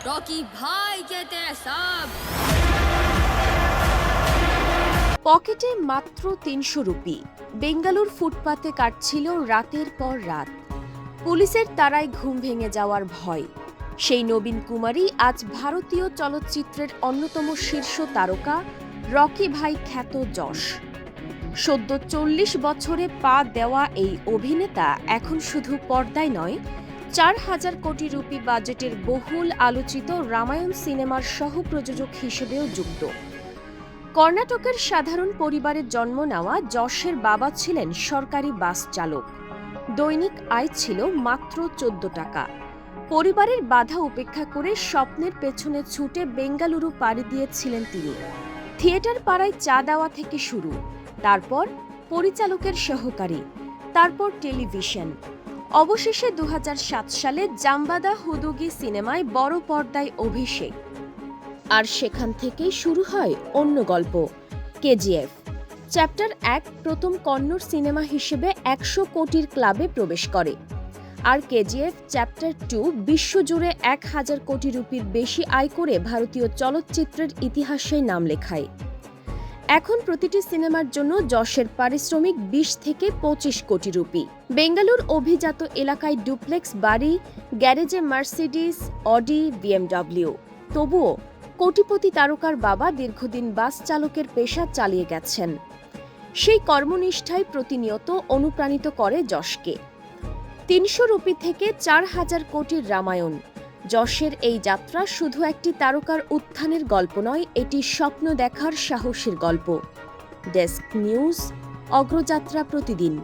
Rocky भाई कहते हैं सब। পকেটে মাত্র ৩০০ রুপি, বেঙ্গালুর ফুটপাতে কাটছিল রাতের পর রাত। পুলিশের তাড়ায় ঘুম ভেঙে যাওয়ার ভয়। সেই নবীন কুমারী আজ ভারতীয় চলচ্চিত্রের অন্যতম শীর্ষ তারকা রকি ভাই খ্যাত যশ। সদ্য ৪০ বছরে পা দেওয়া এই অভিনেতা এখন শুধু পর্দায় নয়, ৪,০০০ কোটি রুপি বাজেটের বহুল আলোচিত রামায়ণ সিনেমার সহ প্রযোজক হিসেবেও যুক্ত। কর্ণাটকের সাধারণ পরিবারে জন্ম নেওয়া যশের বাবা ছিলেন সরকারি বাস চালক। দৈনিক আয় ছিল মাত্র ১৪ টাকা। পরিবারের বাধা উপেক্ষা করে স্বপ্নের পেছনে ছুটে বেঙ্গালুরু পাড়ি দিয়েছিলেন তিনি। থিয়েটার পাড়ায় চা দেওয়া থেকে শুরু, তারপর পরিচালকের সহকারী, তারপর টেলিভিশন। অবশেষে ২০০৭ সালে জাম্বাদা হুদুগি সিনেমায় বড় পর্দায় অভিষেক। আর সেখান থেকেই শুরু হয় অন্য গল্প, কেজিএফ। চ্যাপ্টার ১ প্রথম কন্নড় সিনেমা হিসেবে ১০০ কোটির ক্লাবে প্রবেশ করে। আর কেজিএফ চ্যাপ্টার ২ বিশ্বজুড়ে ১,০০০ কোটি রুপির বেশি আয় করে ভারতীয় চলচ্চিত্রের ইতিহাসে নাম লেখায়। এখন প্রতিটি সিনেমার জন্য যশের পারিশ্রমিক ২০ থেকে ২৫ কোটি রুপি। বেঙ্গালুর অভিজাত এলাকায় ডুপ্লেক্স বাড়ি, গ্যারেজে মার্সিডিজ, অডি, বিএমডব্লিউ। তবুও কোটিপতি তারকার বাবা দীর্ঘদিন বাস চালকের পেশা চালিয়ে গেছেন। সেই কর্মনিষ্ঠাই প্রতিনিয়ত অনুপ্রাণিত করে যশকে। ৩০০ রুপি থেকে ৪,০০০ কোটির রামায়ণ। যশের এই যাত্রা শুধু একটি তারকার উত্থানের গল্প নয়, এটি স্বপ্ন দেখার সাহসের গল্প। ডেস্ক নিউজ, অগ্রযাত্রা প্রতিদিন।